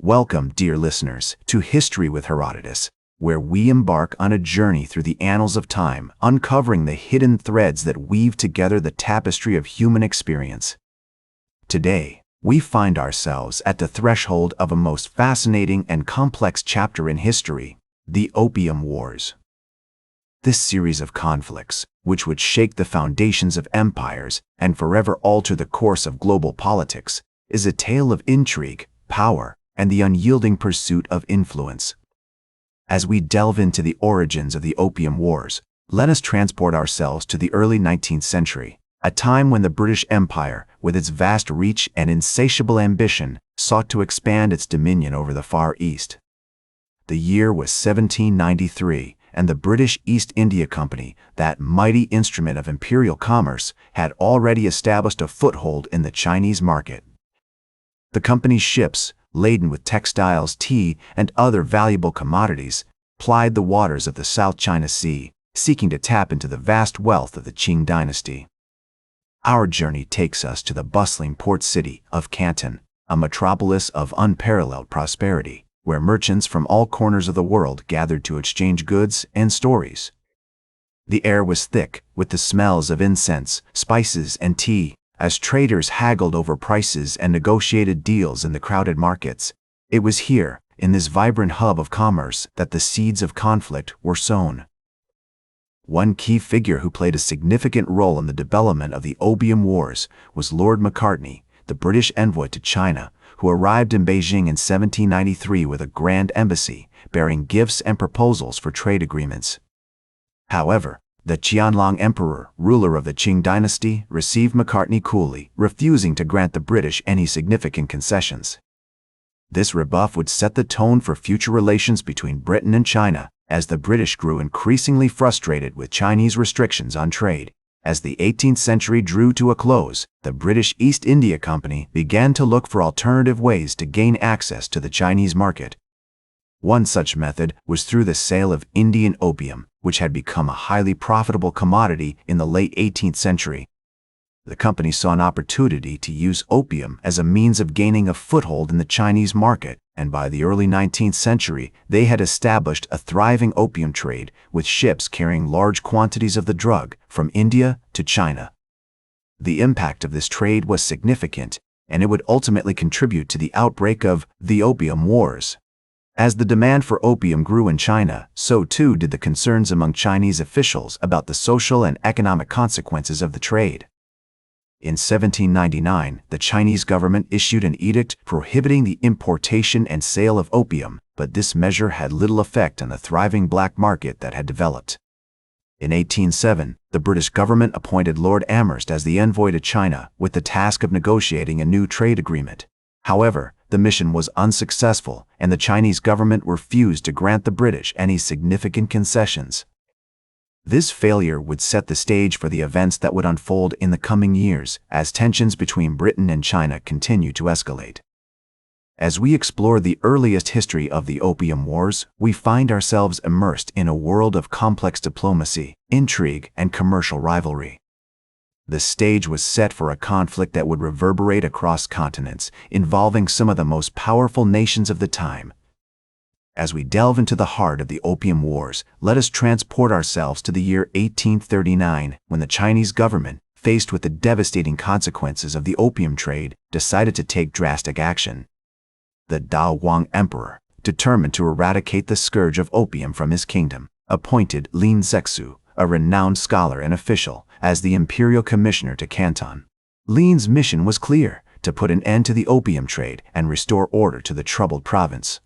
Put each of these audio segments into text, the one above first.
Welcome, dear listeners, to History with Herodotus, where we embark on a journey through the annals of time, uncovering the hidden threads that weave together the tapestry of human experience. Today, we find ourselves at the threshold of a most fascinating and complex chapter in history, the Opium Wars. This series of conflicts, which would shake the foundations of empires and forever alter the course of global politics, is a tale of intrigue, power, and the unyielding pursuit of influence. As we delve into the origins of the Opium Wars, let us transport ourselves to the early 19th century, a time when the British Empire, with its vast reach and insatiable ambition, sought to expand its dominion over the Far East. The year was 1793, and the British East India Company, that mighty instrument of imperial commerce, had already established a foothold in the Chinese market. The company's ships, laden with textiles, tea, and other valuable commodities, plied the waters of the South China Sea, seeking to tap into the vast wealth of the Qing dynasty. Our journey takes us to the bustling port city of Canton, a metropolis of unparalleled prosperity, where merchants from all corners of the world gathered to exchange goods and stories. The air was thick with the smells of incense, spices, and tea, as traders haggled over prices and negotiated deals in the crowded markets. It was here, in this vibrant hub of commerce, that the seeds of conflict were sown. One key figure who played a significant role in the development of the Opium Wars was Lord Macartney, the British envoy to China, who arrived in Beijing in 1793 with a grand embassy, bearing gifts and proposals for trade agreements. However, the Qianlong Emperor, ruler of the Qing dynasty, received Macartney coolly, refusing to grant the British any significant concessions. This rebuff would set the tone for future relations between Britain and China, as the British grew increasingly frustrated with Chinese restrictions on trade. As the 18th century drew to a close, the British East India Company began to look for alternative ways to gain access to the Chinese market. One such method was through the sale of Indian opium, which had become a highly profitable commodity in the late 18th century. The company saw an opportunity to use opium as a means of gaining a foothold in the Chinese market, and by the early 19th century, they had established a thriving opium trade, with ships carrying large quantities of the drug from India to China. The impact of this trade was significant, and it would ultimately contribute to the outbreak of the Opium Wars. As the demand for opium grew in China, so too did the concerns among Chinese officials about the social and economic consequences of the trade. In 1799, the Chinese government issued an edict prohibiting the importation and sale of opium, but this measure had little effect on the thriving black market that had developed. In 1807, the British government appointed Lord Amherst as the envoy to China with the task of negotiating a new trade agreement. However, the mission was unsuccessful, and the Chinese government refused to grant the British any significant concessions. This failure would set the stage for the events that would unfold in the coming years as tensions between Britain and China continued to escalate. As we explore the earliest history of the Opium Wars, we find ourselves immersed in a world of complex diplomacy, intrigue, and commercial rivalry. The stage was set for a conflict that would reverberate across continents, involving some of the most powerful nations of the time. As we delve into the heart of the Opium Wars, let us transport ourselves to the year 1839, when the Chinese government, faced with the devastating consequences of the opium trade, decided to take drastic action. The Daoguang Emperor, determined to eradicate the scourge of opium from his kingdom, appointed Lin Zexu, a renowned scholar and official, as the imperial commissioner to Canton. Lin's mission was clear: to put an end to the opium trade and restore order to the troubled province.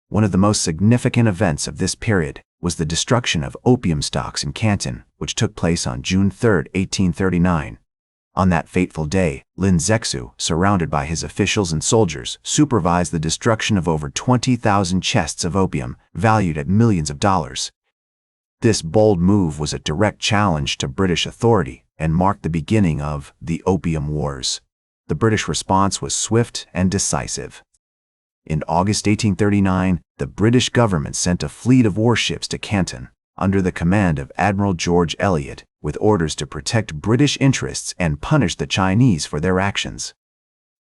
One of the most significant events of this period was the destruction of opium stocks in Canton, which took place on June 3, 1839. On that fateful day, Lin Zexu, surrounded by his officials and soldiers, supervised the destruction of over 20,000 chests of opium, valued at millions of dollars. This bold move was a direct challenge to British authority and marked the beginning of the Opium Wars. The British response was swift and decisive. In August 1839, the British government sent a fleet of warships to Canton, under the command of Admiral George Elliot, with orders to protect British interests and punish the Chinese for their actions.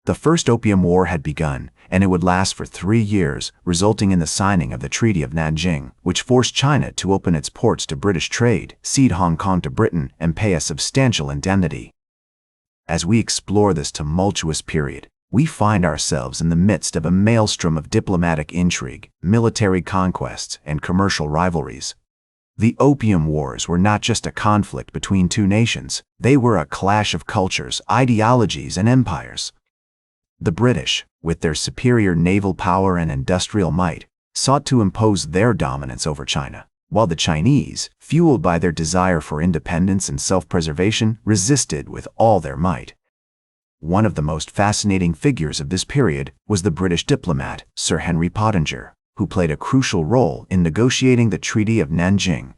The First Opium War had begun, and it would last for 3 years, resulting in the signing of the Treaty of Nanjing, which forced China to open its ports to British trade, cede Hong Kong to Britain, and pay a substantial indemnity. As we explore this tumultuous period, we find ourselves in the midst of a maelstrom of diplomatic intrigue, military conquests, and commercial rivalries. The Opium Wars were not just a conflict between two nations, they were a clash of cultures, ideologies, and empires. The British, with their superior naval power and industrial might, sought to impose their dominance over China, while the Chinese, fueled by their desire for independence and self-preservation, resisted with all their might. One of the most fascinating figures of this period was the British diplomat, Sir Henry Pottinger, who played a crucial role in negotiating the Treaty of Nanjing.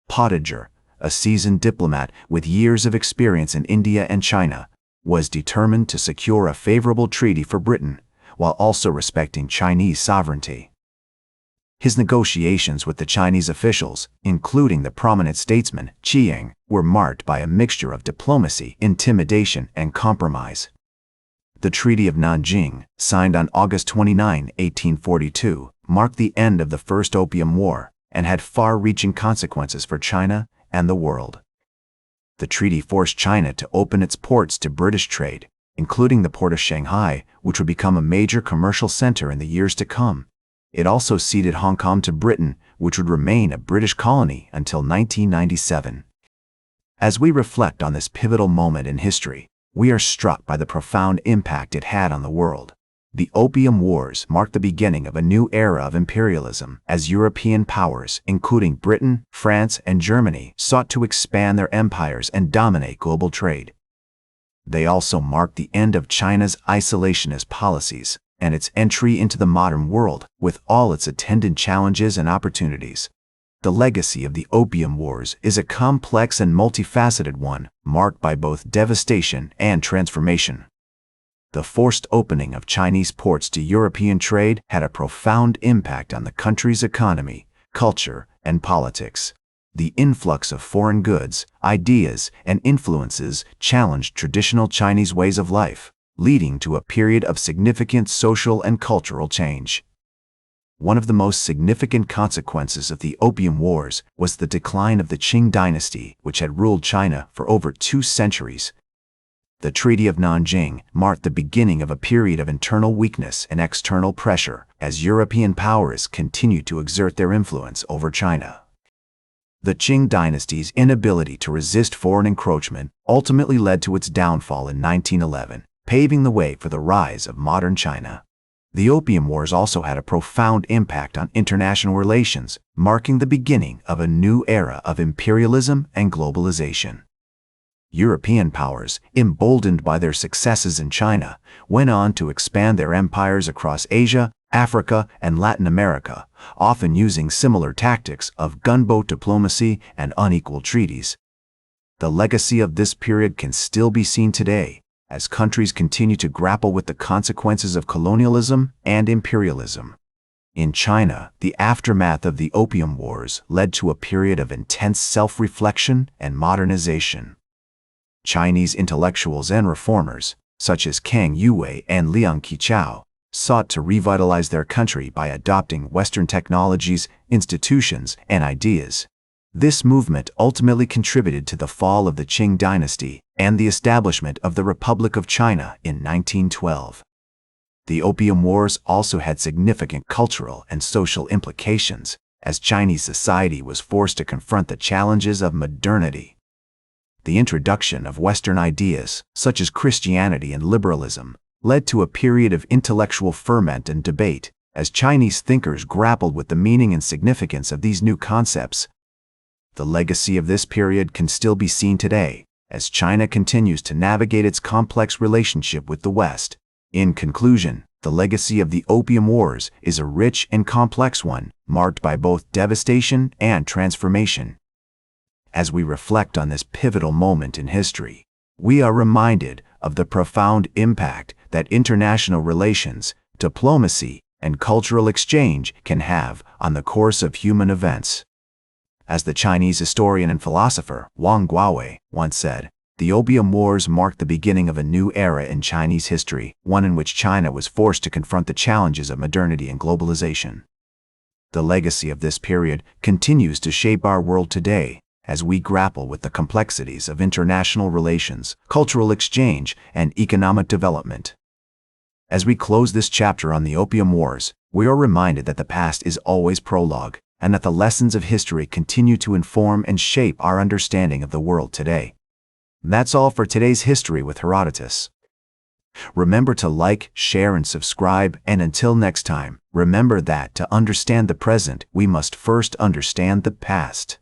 Pottinger, a seasoned diplomat with years of experience in India and China, was determined to secure a favorable treaty for Britain, while also respecting Chinese sovereignty. His negotiations with the Chinese officials, including the prominent statesman Qing, were marked by a mixture of diplomacy, intimidation, and compromise. The Treaty of Nanjing, signed on August 29, 1842, marked the end of the First Opium War and had far-reaching consequences for China and the world. The treaty forced China to open its ports to British trade, including the port of Shanghai, which would become a major commercial center in the years to come. It also ceded Hong Kong to Britain, which would remain a British colony until 1997. As we reflect on this pivotal moment in history, we are struck by the profound impact it had on the world. The Opium Wars marked the beginning of a new era of imperialism, as European powers, including Britain, France, and Germany, sought to expand their empires and dominate global trade. They also marked the end of China's isolationist policies and its entry into the modern world, with all its attendant challenges and opportunities. The legacy of the Opium Wars is a complex and multifaceted one, marked by both devastation and transformation. The forced opening of Chinese ports to European trade had a profound impact on the country's economy, culture, and politics. The influx of foreign goods, ideas, and influences challenged traditional Chinese ways of life, leading to a period of significant social and cultural change. One of the most significant consequences of the Opium Wars was the decline of the Qing dynasty, which had ruled China for over 2 centuries. The Treaty of Nanjing marked the beginning of a period of internal weakness and external pressure as European powers continued to exert their influence over China. The Qing dynasty's inability to resist foreign encroachment ultimately led to its downfall in 1911, paving the way for the rise of modern China. The Opium Wars also had a profound impact on international relations, marking the beginning of a new era of imperialism and globalization. European powers, emboldened by their successes in China, went on to expand their empires across Asia, Africa, and Latin America, often using similar tactics of gunboat diplomacy and unequal treaties. The legacy of this period can still be seen today, as countries continue to grapple with the consequences of colonialism and imperialism. In China, the aftermath of the Opium Wars led to a period of intense self-reflection and modernization. Chinese intellectuals and reformers, such as Kang Youwei and Liang Qichao, sought to revitalize their country by adopting Western technologies, institutions, and ideas. This movement ultimately contributed to the fall of the Qing dynasty and the establishment of the Republic of China in 1912. The Opium Wars also had significant cultural and social implications, as Chinese society was forced to confront the challenges of modernity. The introduction of Western ideas, such as Christianity and liberalism, led to a period of intellectual ferment and debate, as Chinese thinkers grappled with the meaning and significance of these new concepts. The legacy of this period can still be seen today, as China continues to navigate its complex relationship with the West. In conclusion, the legacy of the Opium Wars is a rich and complex one, marked by both devastation and transformation. As we reflect on this pivotal moment in history, we are reminded of the profound impact that international relations, diplomacy, and cultural exchange can have on the course of human events. As the Chinese historian and philosopher Wang Guowei once said, The Opium Wars marked the beginning of a new era in Chinese history, one in which China was forced to confront the challenges of modernity and globalization. The legacy of this period continues to shape our world today, as we grapple with the complexities of international relations, cultural exchange, and economic development. As we close this chapter on the Opium Wars, we are reminded that the past is always prologue, and that the lessons of history continue to inform and shape our understanding of the world today. That's all for today's History with Herodotus. Remember to like, share, and subscribe, and until next time, remember that to understand the present, we must first understand the past.